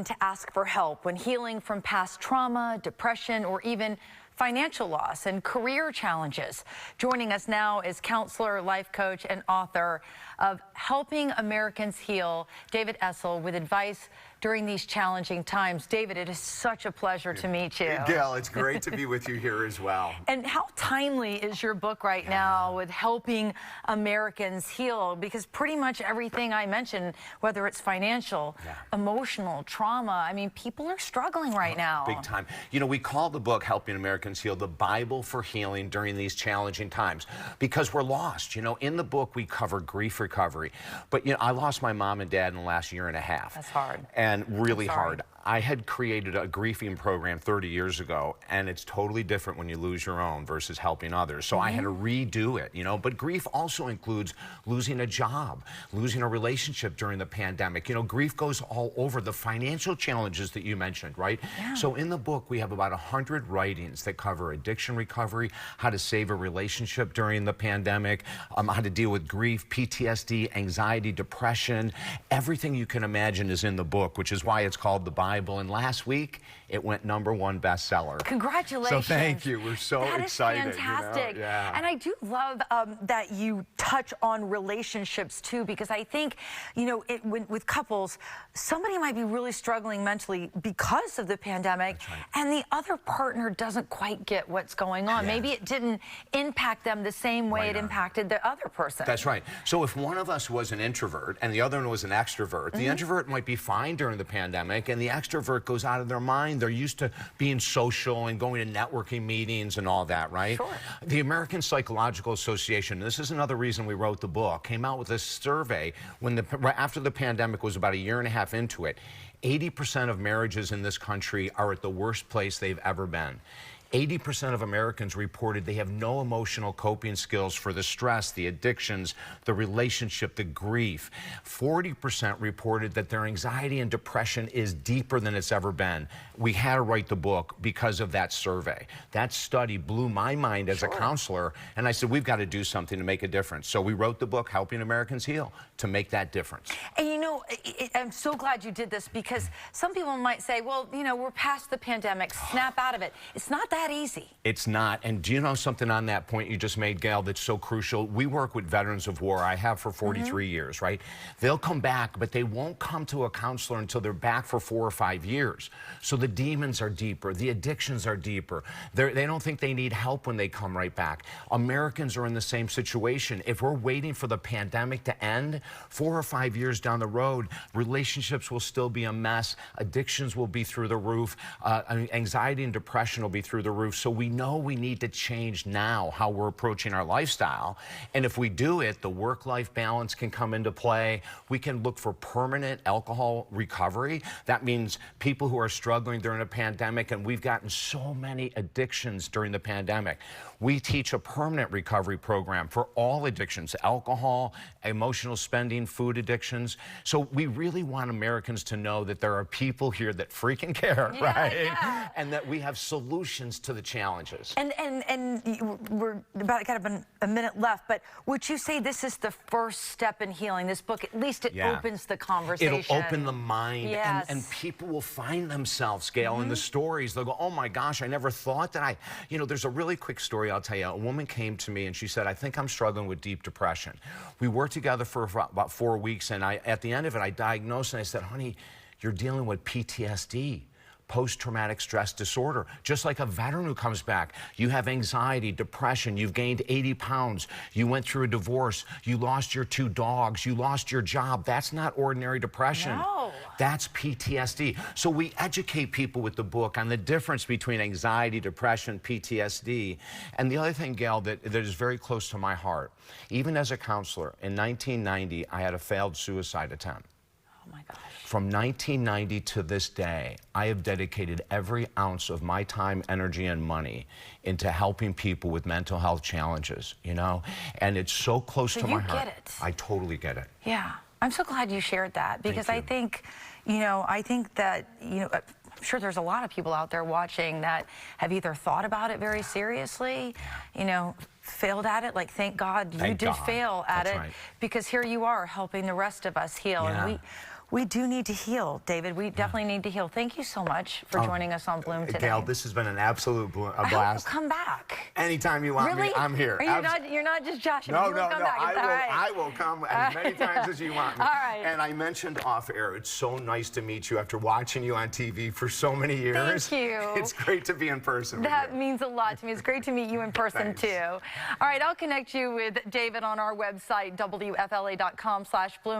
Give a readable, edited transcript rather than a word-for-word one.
forgotten to ask for help when healing from past trauma, depression, or even financial loss and career challenges. Joining us now is counselor, life coach, and author of Helping Americans Heal, David Essel, with advice during these challenging times. David, it is such a pleasure to meet you. Gail, it's great to be with you here as well. And how timely is your book right now with helping Americans heal? Because pretty much everything I mentioned, whether it's financial, emotional, trauma, I mean, people are struggling right now. Big time. You know, we call the book Helping Americans Heal the Bible for healing during these challenging times because we're lost. You know, in the book, we cover grief recovery. But, you know, I lost my mom and dad in the last year and a half. That's hard. And really hard. I had created a grieving program 30 years ago, and it's totally different when you lose your own versus helping others. So I had to redo it, you know. But grief also includes losing a job, losing a relationship during the pandemic. You know, grief goes all over the financial challenges that you mentioned, right? Yeah. So in the book, we have about 100 writings that cover addiction recovery, how to save a relationship during the pandemic, how to deal with grief, PTSD, anxiety, depression. Everything you can imagine is in the book, which is why it's called the Bible. And last week, it went #1 bestseller. Congratulations. So thank you. We're so excited. That is fantastic. You know? Yeah. And I do love that you touch on relationships, too, because I think, you know, with couples, somebody might be really struggling mentally because of the pandemic, and the other partner doesn't quite get what's going on. Maybe it didn't impact them the same way it impacted the other person. That's right. So if one of us was an introvert and the other one was an extrovert, the introvert might be fine during the pandemic, and the extrovert goes out of their mind. They're used to being social and going to networking meetings and all that, right? Sure. The American Psychological Association, this is another reason we wrote the book, came out with a survey when after the pandemic was about a year and a half into it. 80% of marriages in this country are at the worst place they've ever been. 80% of Americans reported they have no emotional coping skills for the stress, the addictions, the relationship, the grief. 40% reported that their anxiety and depression is deeper than it's ever been. We had to write the book because of that survey. That study blew my mind as a counselor, and I said, we've got to do something to make a difference. So we wrote the book, Helping Americans Heal, to make that difference. And you know, I'm so glad you did this because some people might say, well, you know, we're past the pandemic, snap out of it. It's not that easy. It's not. And do you know something on that point you just made, Gail, that's so crucial? We work with veterans of war. I have for 43 years, right? They'll come back, but they won't come to a counselor until they're back for 4 or 5 years. So the demons are deeper. The addictions are deeper. They don't think they need help when they come right back. Americans are in the same situation. If we're waiting for the pandemic to end, 4 or 5 years down the road, relationships will still be a mess. Addictions will be through the roof. Anxiety and depression will be through the roof. So we know we need to change now how we're approaching our lifestyle. And if we do it, the work-life balance can come into play. We can look for permanent alcohol recovery. That means people who are struggling during a pandemic, and we've gotten so many addictions during the pandemic. We teach a permanent recovery program for all addictions, alcohol, emotional spending, food addictions. So we really want Americans to know that there are people here that freaking care, right? Yeah. And that we have solutions to the challenges. And we're about kind of a minute left, but would you say this is the first step in healing? This book, at least it opens the conversation. It'll open the mind, and people will find themselves, Gail, in the stories. They'll go, oh my gosh, I never thought that you know, there's a really quick story I'll tell you. A woman came to me and she said, I think I'm struggling with deep depression. We worked together for about 4 weeks, and at the end of it, I diagnosed and I said, honey, you're dealing with PTSD. Post-traumatic stress disorder. Just like a veteran who comes back, you have anxiety, depression, you've gained 80 pounds, you went through a divorce, you lost your 2 dogs, you lost your job. That's not ordinary depression. No. That's PTSD. So we educate people with the book on the difference between anxiety, depression, PTSD. And the other thing, Gail, that is very close to my heart, even as a counselor, in 1990, I had a failed suicide attempt. Oh my gosh. From 1990 to this day, I have dedicated every ounce of my time, energy, and money into helping people with mental health challenges, you know? And it's so close to my heart. You get it. I totally get it. Yeah. I'm so glad you shared that because I think, you know, that, you know, I'm sure there's a lot of people out there watching that have either thought about it very seriously, you know, failed at it. Like, thank God you did fail at it, because here you are helping the rest of us heal. And We do need to heal, David. We definitely need to heal. Thank you so much for joining us on Bloom today. Gail, this has been an absolute blast. I hope you'll come back. Anytime you want me, I'm here. You're not just joshing. No, you will come back. I will come as many times as you want me. All right. And I mentioned off air, it's so nice to meet you after watching you on TV for so many years. Thank you. It's great to be in person with you. That means a lot to me. It's great to meet you in person, too. All right, I'll connect you with David on our website, WFLA.com/Bloom.